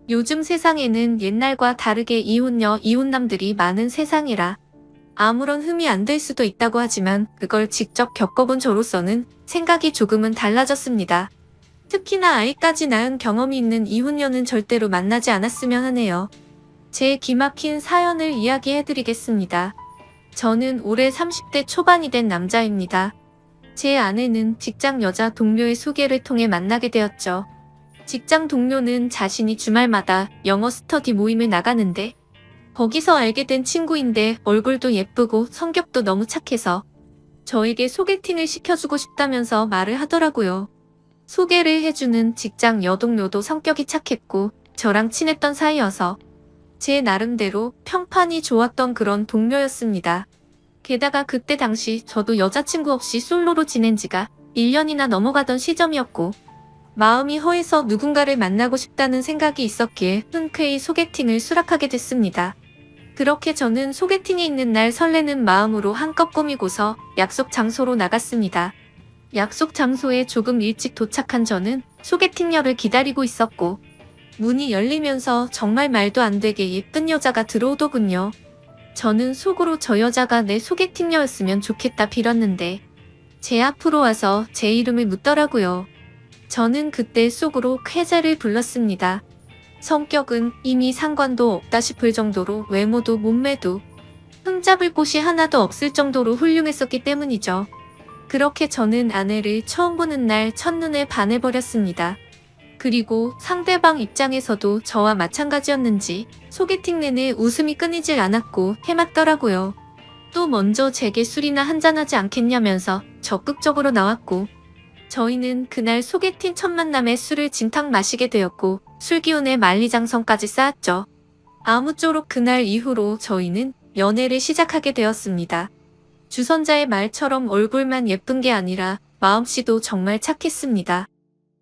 요즘 세상에는 옛날과 다르게 이혼녀, 이혼남들이 많은 세상이라 아무런 흠이 안 될 수도 있다고 하지만 그걸 직접 겪어본 저로서는 생각이 조금은 달라졌습니다. 특히나 아이까지 낳은 경험이 있는 이혼녀는 절대로 만나지 않았으면 하네요. 제 기막힌 사연을 이야기해드리겠습니다. 저는 올해 30대 초반이 된 남자입니다. 제 아내는 직장 여자 동료의 소개를 통해 만나게 되었죠. 직장 동료는 자신이 주말마다 영어 스터디 모임을 나가는데 거기서 알게 된 친구인데 얼굴도 예쁘고 성격도 너무 착해서 저에게 소개팅을 시켜주고 싶다면서 말을 하더라고요. 소개를 해주는 직장 여동료도 성격이 착했고 저랑 친했던 사이여서 제 나름대로 평판이 좋았던 그런 동료였습니다. 게다가 그때 당시 저도 여자친구 없이 솔로로 지낸 지가 1년이나 넘어가던 시점이었고 마음이 허해서 누군가를 만나고 싶다는 생각이 있었기에 흔쾌히 소개팅을 수락하게 됐습니다. 그렇게 저는 소개팅이 있는 날 설레는 마음으로 한껏 꾸미고서 약속 장소로 나갔습니다. 약속 장소에 조금 일찍 도착한 저는 소개팅녀를 기다리고 있었고 문이 열리면서 정말 말도 안 되게 예쁜 여자가 들어오더군요. 저는 속으로 저 여자가 내 소개팅녀였으면 좋겠다 빌었는데 제 앞으로 와서 제 이름을 묻더라고요. 저는 그때 속으로 쾌재를 불렀습니다. 성격은 이미 상관도 없다 싶을 정도로 외모도 몸매도 흠잡을 곳이 하나도 없을 정도로 훌륭했었기 때문이죠. 그렇게 저는 아내를 처음 보는 날 첫눈에 반해버렸습니다. 그리고 상대방 입장에서도 저와 마찬가지였는지 소개팅 내내 웃음이 끊이질 않았고 해맞더라고요. 또 먼저 제게 술이나 한잔하지 않겠냐면서 적극적으로 나왔고 저희는 그날 소개팅 첫 만남에 술을 진탕 마시게 되었고 술기운에 만리장성까지 쌓았죠. 아무쪼록 그날 이후로 저희는 연애를 시작하게 되었습니다. 주선자의 말처럼 얼굴만 예쁜 게 아니라 마음씨도 정말 착했습니다.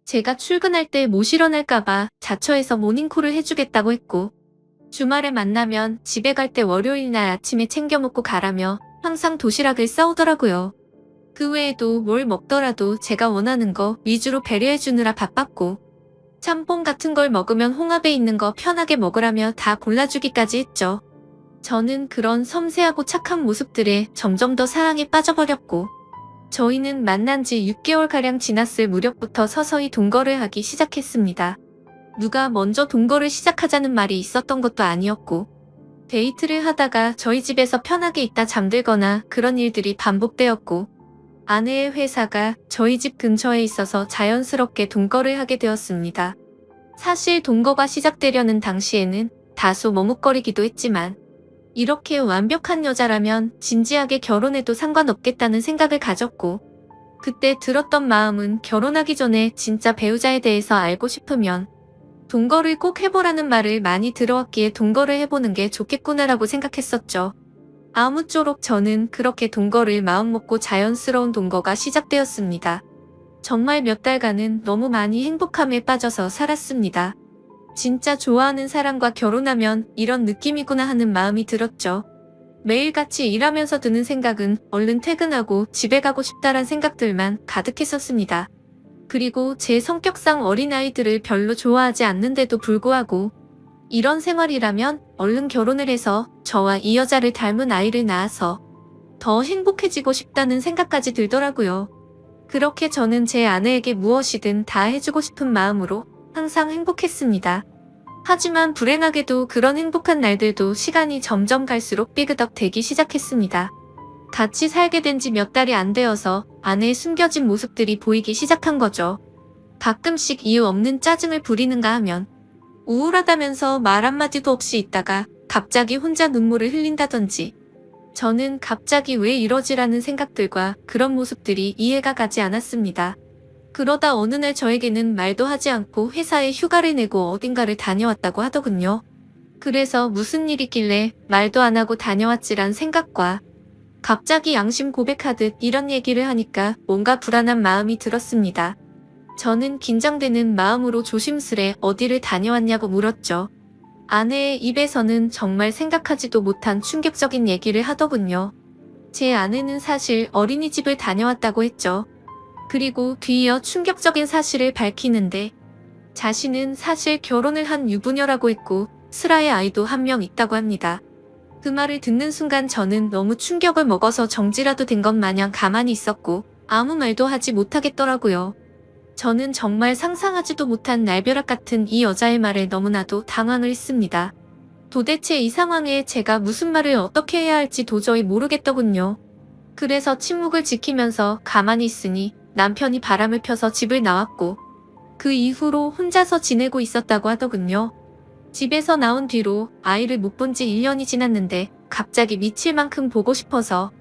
제가 출근할 때 못 일어날까봐 자처해서 모닝콜을 해주겠다고 했고 주말에 만나면 집에 갈 때 월요일 날 아침에 챙겨 먹고 가라며 항상 도시락을 싸오더라고요. 그 외에도 뭘 먹더라도 제가 원하는 거 위주로 배려해주느라 바빴고 짬뽕 같은 걸 먹으면 홍합에 있는 거 편하게 먹으라며 다 골라주기까지 했죠. 저는 그런 섬세하고 착한 모습들에 점점 더 사랑에 빠져버렸고 저희는 만난 지 6개월가량 지났을 무렵부터 서서히 동거를 하기 시작했습니다. 누가 먼저 동거를 시작하자는 말이 있었던 것도 아니었고 데이트를 하다가 저희 집에서 편하게 있다 잠들거나 그런 일들이 반복되었고 아내의 회사가 저희 집 근처에 있어서 자연스럽게 동거를 하게 되었습니다. 사실 동거가 시작되려는 당시에는 다소 머뭇거리기도 했지만 이렇게 완벽한 여자라면 진지하게 결혼해도 상관없겠다는 생각을 가졌고 그때 들었던 마음은 결혼하기 전에 진짜 배우자에 대해서 알고 싶으면 동거를 꼭 해보라는 말을 많이 들어왔기에 동거를 해보는 게 좋겠구나라고 생각했었죠. 아무쪼록 저는 그렇게 동거를 마음먹고 자연스러운 동거가 시작되었습니다. 정말 몇 달간은 너무 많이 행복함에 빠져서 살았습니다. 진짜 좋아하는 사람과 결혼하면 이런 느낌이구나 하는 마음이 들었죠. 매일같이 일하면서 드는 생각은 얼른 퇴근하고 집에 가고 싶다란 생각들만 가득했었습니다. 그리고 제 성격상 어린아이들을 별로 좋아하지 않는데도 불구하고 이런 생활이라면 얼른 결혼을 해서 저와 이 여자를 닮은 아이를 낳아서 더 행복해지고 싶다는 생각까지 들더라고요. 그렇게 저는 제 아내에게 무엇이든 다 해주고 싶은 마음으로 항상 행복했습니다. 하지만 불행하게도 그런 행복한 날들도 시간이 점점 갈수록 삐그덕 되기 시작했습니다. 같이 살게 된 지 몇 달이 안 되어서 아내의 숨겨진 모습들이 보이기 시작한 거죠. 가끔씩 이유 없는 짜증을 부리는가 하면 우울하다면서 말 한마디도 없이 있다가 갑자기 혼자 눈물을 흘린다든지 저는 갑자기 왜 이러지라는 생각들과 그런 모습들이 이해가 가지 않았습니다. 그러다 어느 날 저에게는 말도 하지 않고 회사에 휴가를 내고 어딘가를 다녀왔다고 하더군요. 그래서 무슨 일이길래 말도 안 하고 다녀왔지란 생각과 갑자기 양심 고백하듯 이런 얘기를 하니까 뭔가 불안한 마음이 들었습니다. 저는 긴장되는 마음으로 조심스레 어디를 다녀왔냐고 물었죠. 아내의 입에서는 정말 생각하지도 못한 충격적인 얘기를 하더군요. 제 아내는 사실 어린이집을 다녀왔다고 했죠. 그리고 뒤이어 충격적인 사실을 밝히는데 자신은 사실 결혼을 한 유부녀라고 했고 슬아의 아이도 한 명 있다고 합니다. 그 말을 듣는 순간 저는 너무 충격을 먹어서 정지라도 된 것 마냥 가만히 있었고 아무 말도 하지 못하겠더라고요. 저는 정말 상상하지도 못한 날벼락 같은 이 여자의 말에 너무나도 당황을 했습니다. 도대체 이 상황에 제가 무슨 말을 어떻게 해야 할지 도저히 모르겠더군요. 그래서 침묵을 지키면서 가만히 있으니 남편이 바람을 펴서 집을 나왔고 그 이후로 혼자서 지내고 있었다고 하더군요. 집에서 나온 뒤로 아이를 못 본 지 1년이 지났는데 갑자기 미칠 만큼 보고 싶어서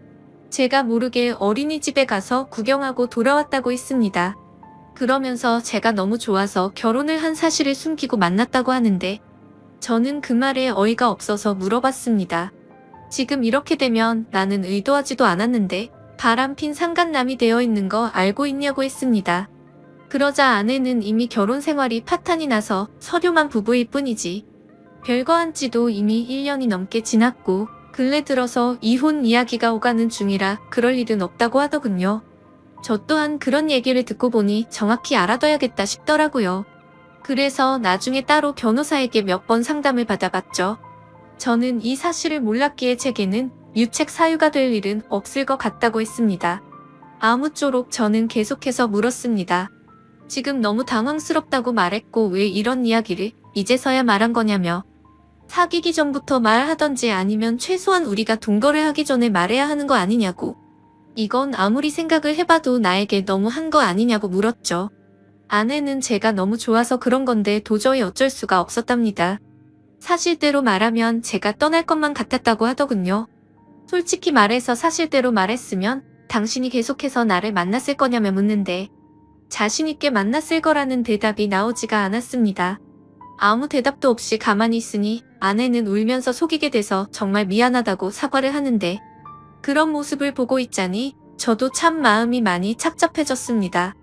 제가 모르게 어린이집에 가서 구경하고 돌아왔다고 했습니다. 그러면서 제가 너무 좋아서 결혼을 한 사실을 숨기고 만났다고 하는데 저는 그 말에 어이가 없어서 물어봤습니다. 지금 이렇게 되면 나는 의도하지도 않았는데 바람핀 상간남이 되어 있는 거 알고 있냐고 했습니다. 그러자 아내는 이미 결혼 생활이 파탄이 나서 서류만 부부일 뿐이지 별거 한 지도 이미 1년이 넘게 지났고 근래 들어서 이혼 이야기가 오가는 중이라 그럴 일은 없다고 하더군요. 저 또한 그런 얘기를 듣고 보니 정확히 알아둬야겠다 싶더라고요. 그래서 나중에 따로 변호사에게 몇 번 상담을 받아봤죠. 저는 이 사실을 몰랐기에 제게는 유책 사유가 될 일은 없을 것 같다고 했습니다. 아무쪼록 저는 계속해서 물었습니다. 지금 너무 당황스럽다고 말했고 왜 이런 이야기를 이제서야 말한 거냐며. 사귀기 전부터 말하던지 아니면 최소한 우리가 동거를 하기 전에 말해야 하는 거 아니냐고. 이건 아무리 생각을 해봐도 나에게 너무 한 거 아니냐고 물었죠. 아내는 제가 너무 좋아서 그런 건데 도저히 어쩔 수가 없었답니다. 사실대로 말하면 제가 떠날 것만 같았다고 하더군요. 솔직히 말해서 사실대로 말했으면 당신이 계속해서 나를 만났을 거냐며 묻는데 자신있게 만났을 거라는 대답이 나오지가 않았습니다. 아무 대답도 없이 가만히 있으니 아내는 울면서 속이게 돼서 정말 미안하다고 사과를 하는데 그런 모습을 보고 있자니 저도 참 마음이 많이 착잡해졌습니다.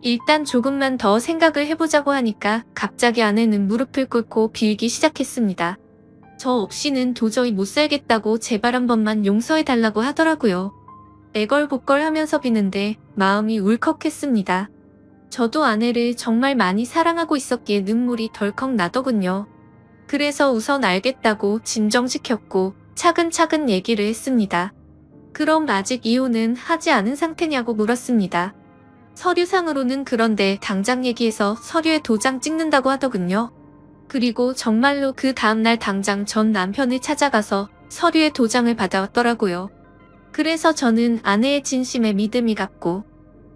일단 조금만 더 생각을 해보자고 하니까 갑자기 아내는 무릎을 꿇고 빌기 시작했습니다. 저 없이는 도저히 못 살겠다고 제발 한 번만 용서해달라고 하더라고요. 애걸복걸 하면서 비는데 마음이 울컥했습니다. 저도 아내를 정말 많이 사랑하고 있었기에 눈물이 덜컥 나더군요. 그래서 우선 알겠다고 진정시켰고 차근차근 얘기를 했습니다. 그럼 아직 이혼은 하지 않은 상태냐고 물었습니다. 서류상으로는 그런데 당장 얘기해서 서류에 도장 찍는다고 하더군요. 그리고 정말로 그 다음날 당장 전 남편을 찾아가서 서류에 도장을 받아왔더라고요. 그래서 저는 아내의 진심에 믿음이 갔고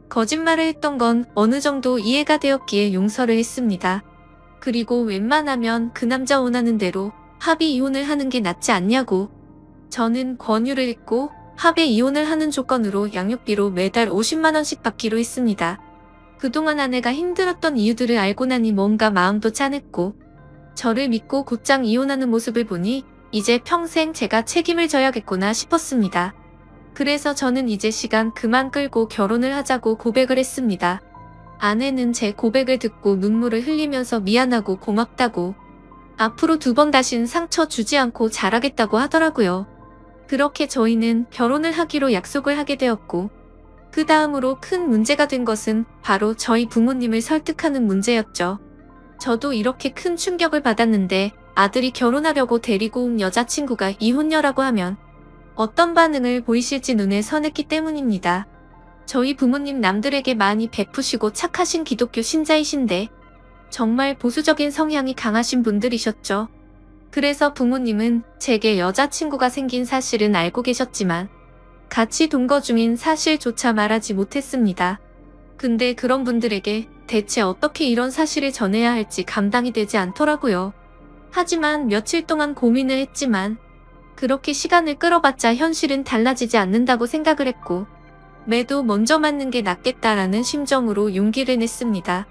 거짓말을 했던 건 어느 정도 이해가 되었기에 용서를 했습니다. 그리고 웬만하면 그 남자 원하는 대로 합의 이혼을 하는 게 낫지 않냐고 저는 권유를 했고 합의 이혼을 하는 조건으로 양육비로 매달 50만 원씩 받기로 했습니다. 그동안 아내가 힘들었던 이유들을 알고 나니 뭔가 마음도 짠했고 저를 믿고 곧장 이혼하는 모습을 보니 이제 평생 제가 책임을 져야겠구나 싶었습니다. 그래서 저는 이제 시간 그만 끌고 결혼을 하자고 고백을 했습니다. 아내는 제 고백을 듣고 눈물을 흘리면서 미안하고 고맙다고 앞으로 2번 다신 상처 주지 않고 잘하겠다고 하더라고요. 그렇게 저희는 결혼을 하기로 약속을 하게 되었고 그 다음으로 큰 문제가 된 것은 바로 저희 부모님을 설득하는 문제였죠. 저도 이렇게 큰 충격을 받았는데 아들이 결혼하려고 데리고 온 여자친구가 이혼녀라고 하면 어떤 반응을 보이실지 눈에 선했기 때문입니다. 저희 부모님 남들에게 많이 베푸시고 착하신 기독교 신자이신데 정말 보수적인 성향이 강하신 분들이셨죠. 그래서 부모님은 제게 여자친구가 생긴 사실은 알고 계셨지만 같이 동거 중인 사실조차 말하지 못했습니다. 근데 그런 분들에게 대체 어떻게 이런 사실을 전해야 할지 감당이 되지 않더라고요. 하지만 며칠 동안 고민을 했지만 그렇게 시간을 끌어봤자 현실은 달라지지 않는다고 생각을 했고 매도 먼저 맞는 게 낫겠다라는 심정으로 용기를 냈습니다.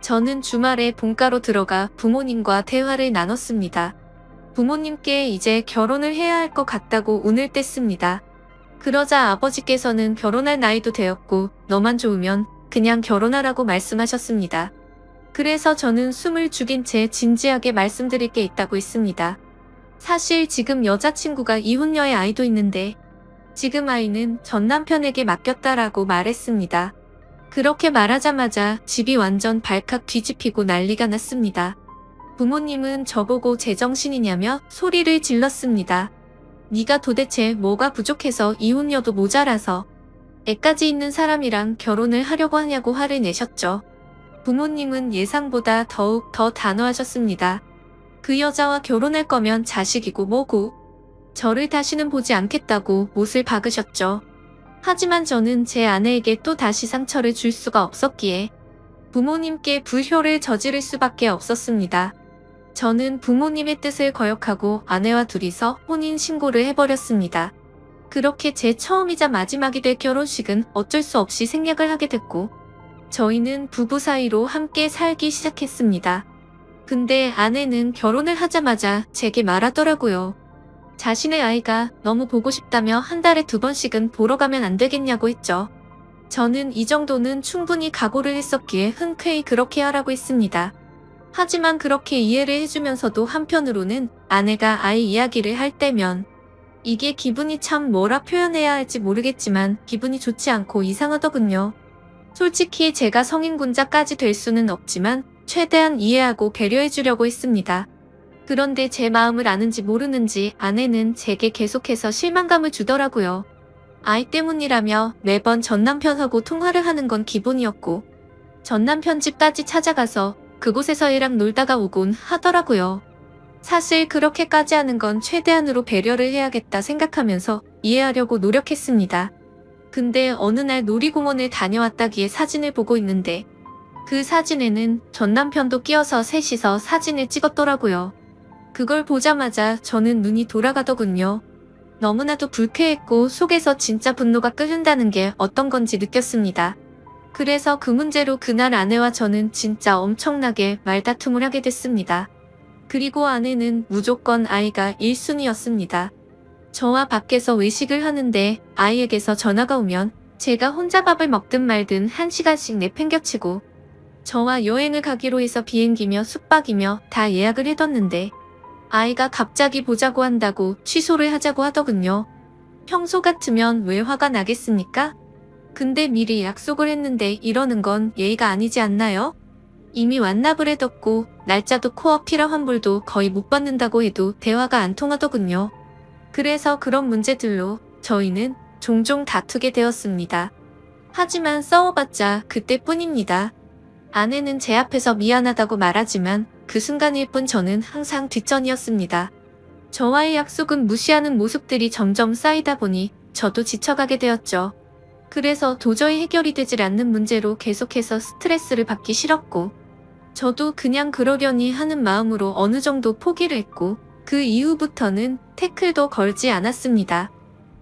저는 주말에 본가로 들어가 부모님과 대화를 나눴습니다. 부모님께 이제 결혼을 해야 할 것 같다고 운을 뗐습니다. 그러자 아버지께서는 결혼할 나이도 되었고 너만 좋으면 그냥 결혼하라고 말씀하셨습니다. 그래서 저는 숨을 죽인 채 진지하게 말씀드릴 게 있다고 했습니다. 사실 지금 여자친구가 이혼녀의 아이도 있는데 지금 아이는 전 남편에게 맡겼다라고 말했습니다. 그렇게 말하자마자 집이 완전 발칵 뒤집히고 난리가 났습니다. 부모님은 저보고 제정신이냐며 소리를 질렀습니다. 네가 도대체 뭐가 부족해서 이혼녀도 모자라서 애까지 있는 사람이랑 결혼을 하려고 하냐고 화를 내셨죠. 부모님은 예상보다 더욱 더 단호하셨습니다. 그 여자와 결혼할 거면 자식이고 뭐고 저를 다시는 보지 않겠다고 못을 박으셨죠. 하지만 저는 제 아내에게 또 다시 상처를 줄 수가 없었기에 부모님께 불효를 저지를 수밖에 없었습니다. 저는 부모님의 뜻을 거역하고 아내와 둘이서 혼인신고를 해버렸습니다. 그렇게 제 처음이자 마지막이 될 결혼식은 어쩔 수 없이 생략을 하게 됐고 저희는 부부 사이로 함께 살기 시작했습니다. 근데 아내는 결혼을 하자마자 제게 말하더라고요. 자신의 아이가 너무 보고 싶다며 한 달에 2번씩은 보러 가면 안 되겠냐고 했죠. 저는 이 정도는 충분히 각오를 했었기에 흔쾌히 그렇게 하라고 했습니다. 하지만 그렇게 이해를 해주면서도 한편으로는 아내가 아이 이야기를 할 때면 이게 기분이 참 뭐라 표현해야 할지 모르겠지만 기분이 좋지 않고 이상하더군요. 솔직히 제가 성인군자까지 될 수는 없지만 최대한 이해하고 배려해주려고 했습니다. 그런데 제 마음을 아는지 모르는지 아내는 제게 계속해서 실망감을 주더라고요. 아이 때문이라며 매번 전남편하고 통화를 하는 건 기본이었고 전남편 집까지 찾아가서 그곳에서 애랑 놀다가 오곤 하더라고요. 사실 그렇게까지 하는 건 최대한으로 배려를 해야겠다 생각하면서 이해하려고 노력했습니다. 근데 어느 날 놀이공원을 다녀왔다기에 사진을 보고 있는데 그 사진에는 전남편도 끼어서 셋이서 사진을 찍었더라고요. 그걸 보자마자 저는 눈이 돌아가더군요. 너무나도 불쾌했고 속에서 진짜 분노가 끓는다는 게 어떤 건지 느꼈습니다. 그래서 그 문제로 그날 아내와 저는 진짜 엄청나게 말다툼을 하게 됐습니다. 그리고 아내는 무조건 아이가 1순위였습니다. 저와 밖에서 외식을 하는데 아이에게서 전화가 오면 제가 혼자 밥을 먹든 말든 1시간씩 내팽겨치고 저와 여행을 가기로 해서 비행기며 숙박이며 다 예약을 해뒀는데 아이가 갑자기 보자고 한다고 취소를 하자고 하더군요. 평소 같으면 왜 화가 나겠습니까? 근데 미리 약속을 했는데 이러는 건 예의가 아니지 않나요? 이미 완납을 해뒀고 날짜도 코앞이라 환불도 거의 못 받는다고 해도 대화가 안 통하더군요. 그래서 그런 문제들로 저희는 종종 다투게 되었습니다. 하지만 싸워봤자 그때뿐입니다. 아내는 제 앞에서 미안하다고 말하지만 그 순간일 뿐 저는 항상 뒷전이었습니다. 저와의 약속은 무시하는 모습들이 점점 쌓이다 보니 저도 지쳐가게 되었죠. 그래서 도저히 해결이 되질 않는 문제로 계속해서 스트레스를 받기 싫었고 저도 그냥 그러려니 하는 마음으로 어느 정도 포기를 했고 그 이후부터는 태클도 걸지 않았습니다.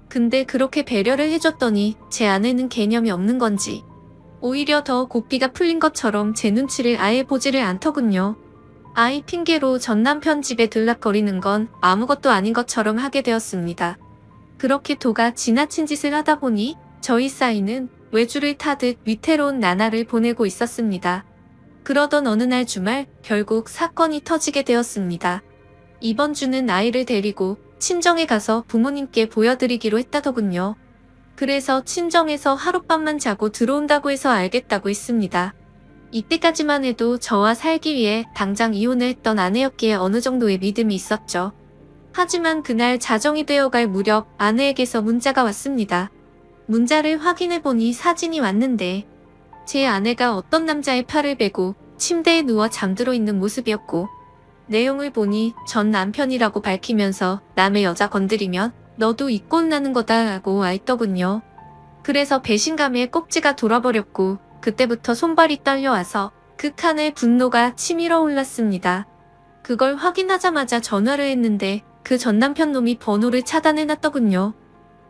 근데 그렇게 배려를 해줬더니 제 아내는 개념이 없는 건지 오히려 더 고삐가 풀린 것처럼 제 눈치를 아예 보지를 않더군요. 아이 핑계로 전남편 집에 들락거리는 건 아무것도 아닌 것처럼 하게 되었습니다. 그렇게 도가 지나친 짓을 하다 보니 저희 사이는 외주를 타듯 위태로운 나날을 보내고 있었습니다. 그러던 어느 날 주말 결국 사건이 터지게 되었습니다. 이번 주는 아이를 데리고 친정에 가서 부모님께 보여드리기로 했다더군요. 그래서 친정에서 하룻밤만 자고 들어온다고 해서 알겠다고 했습니다. 이때까지만 해도 저와 살기 위해 당장 이혼을 했던 아내였기에 어느 정도의 믿음이 있었죠. 하지만 그날 자정이 되어갈 무렵 아내에게서 문자가 왔습니다. 문자를 확인해보니 사진이 왔는데 제 아내가 어떤 남자의 팔을 베고 침대에 누워 잠들어 있는 모습이었고 내용을 보니 전 남편이라고 밝히면서 남의 여자 건드리면 너도 이 꼴 나는 거다 라고 와있더군요. 그래서 배신감에 꼭지가 돌아버렸고 그때부터 손발이 떨려와서 극한의 분노가 치밀어 올랐습니다. 그걸 확인하자마자 전화를 했는데 그 전남편 놈이 번호를 차단해놨더군요.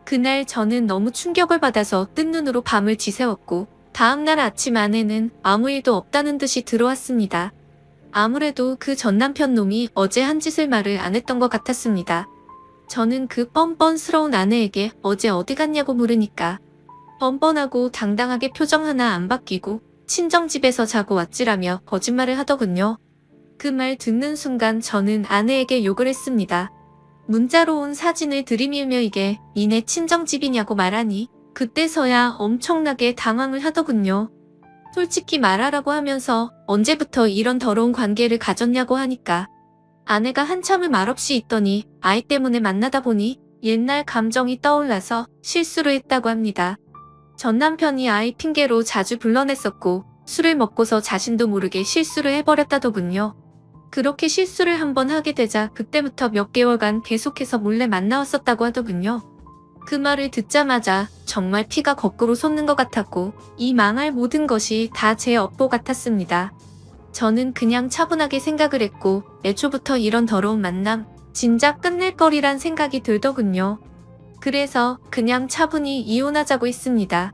그날 저는 너무 충격을 받아서 뜬 눈으로 밤을 지새웠고 다음날 아침 아내는 아무 일도 없다는 듯이 들어왔습니다. 아무래도 그 전남편 놈이 어제 한 짓을 말을 안 했던 것 같았습니다. 저는 그 뻔뻔스러운 아내에게 어제 어디 갔냐고 물으니까 뻔뻔하고 당당하게 표정 하나 안 바뀌고 친정집에서 자고 왔지라며 거짓말을 하더군요. 그 말 듣는 순간 저는 아내에게 욕을 했습니다. 문자로 온 사진을 들이밀며 이게 니네 친정집이냐고 말하니 그때서야 엄청나게 당황을 하더군요. 솔직히 말하라고 하면서 언제부터 이런 더러운 관계를 가졌냐고 하니까 아내가 한참을 말없이 있더니 아이 때문에 만나다 보니 옛날 감정이 떠올라서 실수를 했다고 합니다. 전 남편이 아이 핑계로 자주 불러냈었고 술을 먹고서 자신도 모르게 실수를 해버렸다더군요. 그렇게 실수를 한번 하게 되자 그때부터 몇 개월간 계속해서 몰래 만나왔었다고 하더군요. 그 말을 듣자마자 정말 피가 거꾸로 솟는 것 같았고 이 망할 모든 것이 다 제 업보 같았습니다. 저는 그냥 차분하게 생각을 했고 애초부터 이런 더러운 만남 진작 끝낼 거리란 생각이 들더군요. 그래서 그냥 차분히 이혼하자고 했습니다.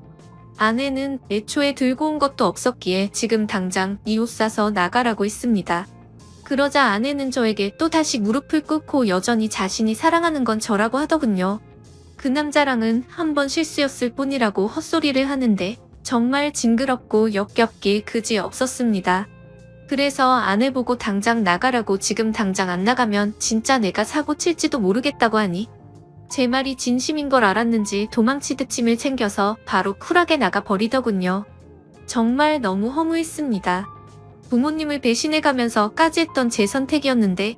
아내는 애초에 들고 온 것도 없었기에 지금 당장 이 옷 사서 나가라고 했습니다. 그러자 아내는 저에게 또다시 무릎을 꿇고 여전히 자신이 사랑하는 건 저라고 하더군요. 그 남자랑은 한 번 실수였을 뿐이라고 헛소리를 하는데 정말 징그럽고 역겹기 그지 없었습니다. 그래서 아내 보고 당장 나가라고 지금 당장 안 나가면 진짜 내가 사고 칠지도 모르겠다고 하니 제 말이 진심인 걸 알았는지 도망치듯 짐을 챙겨서 바로 쿨하게 나가버리더군요. 정말 너무 허무했습니다. 부모님을 배신해가면서까지 했던 제 선택이었는데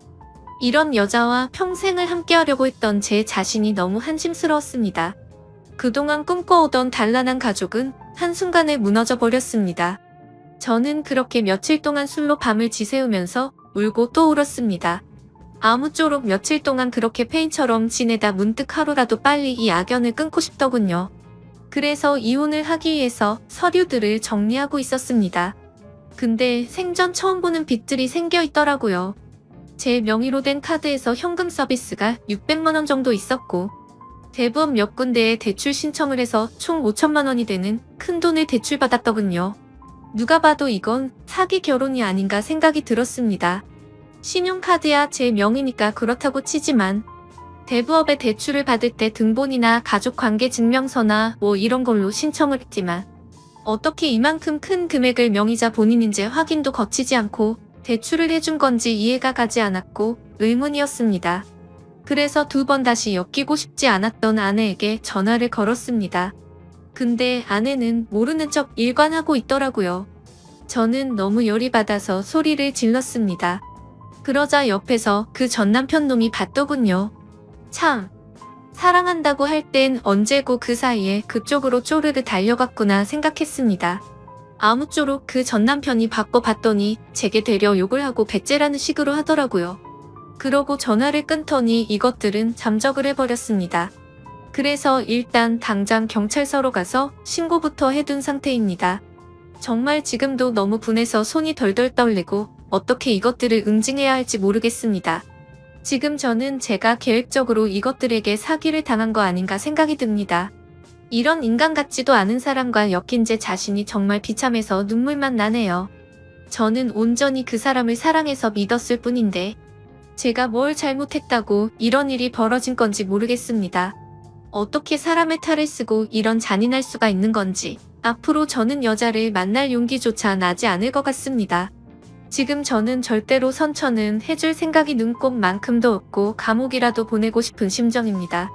이런 여자와 평생을 함께하려고 했던 제 자신이 너무 한심스러웠습니다. 그동안 꿈꿔오던 단란한 가족은 한순간에 무너져 버렸습니다. 저는 그렇게 며칠 동안 술로 밤을 지새우면서 울고 또 울었습니다. 아무쪼록 며칠 동안 그렇게 페인처럼 지내다 문득 하루라도 빨리 이 악연을 끊고 싶더군요. 그래서 이혼을 하기 위해서 서류들을 정리하고 있었습니다. 근데 생전 처음 보는 빚들이 생겨 있더라고요. 제 명의로 된 카드에서 현금 서비스가 600만 원 정도 있었고 대부업 몇 군데에 대출 신청을 해서 총 5천만 원이 되는 큰 돈을 대출받았더군요. 누가 봐도 이건 사기 결혼이 아닌가 생각이 들었습니다. 신용카드야 제 명의니까 그렇다고 치지만 대부업에 대출을 받을 때 등본이나 가족관계 증명서나 뭐 이런 걸로 신청을 했지만 어떻게 이만큼 큰 금액을 명의자 본인인지 확인도 거치지 않고 대출을 해준 건지 이해가 가지 않았고 의문이었습니다. 그래서 2번 다시 엮이고 싶지 않았던 아내에게 전화를 걸었습니다. 근데 아내는 모르는 척 일관하고 있더라고요. 저는 너무 열이 받아서 소리를 질렀습니다. 그러자 옆에서 그 전 남편 놈이 봤더군요. 참, 사랑한다고 할 땐 언제고 그 사이에 그쪽으로 쪼르르 달려갔구나 생각했습니다. 아무쪼록 그 전 남편이 받고 봤더니 제게 되려 욕을 하고 배째라는 식으로 하더라고요. 그러고 전화를 끊더니 이것들은 잠적을 해버렸습니다. 그래서 일단 당장 경찰서로 가서 신고부터 해둔 상태입니다. 정말 지금도 너무 분해서 손이 덜덜 떨리고 어떻게 이것들을 응징해야 할지 모르겠습니다. 지금 저는 제가 계획적으로 이것들에게 사기를 당한 거 아닌가 생각이 듭니다. 이런 인간 같지도 않은 사람과 엮인 제 자신이 정말 비참해서 눈물만 나네요. 저는 온전히 그 사람을 사랑해서 믿었을 뿐인데 제가 뭘 잘못했다고 이런 일이 벌어진 건지 모르겠습니다. 어떻게 사람의 탈을 쓰고 이런 잔인할 수가 있는 건지 앞으로 저는 여자를 만날 용기조차 나지 않을 것 같습니다. 지금 저는 절대로 선처는 해줄 생각이 눈꼽만큼도 없고 감옥이라도 보내고 싶은 심정입니다.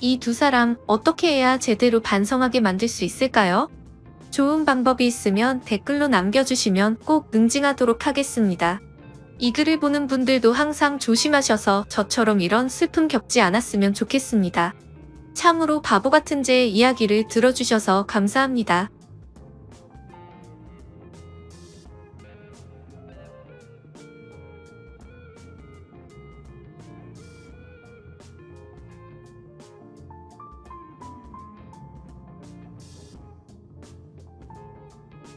이 두 사람 어떻게 해야 제대로 반성하게 만들 수 있을까요? 좋은 방법이 있으면 댓글로 남겨주시면 꼭 응징하도록 하겠습니다. 이 글을 보는 분들도 항상 조심하셔서 저처럼 이런 슬픔 겪지 않았으면 좋겠습니다. 참으로 바보 같은 제 이야기를 들어주셔서 감사합니다.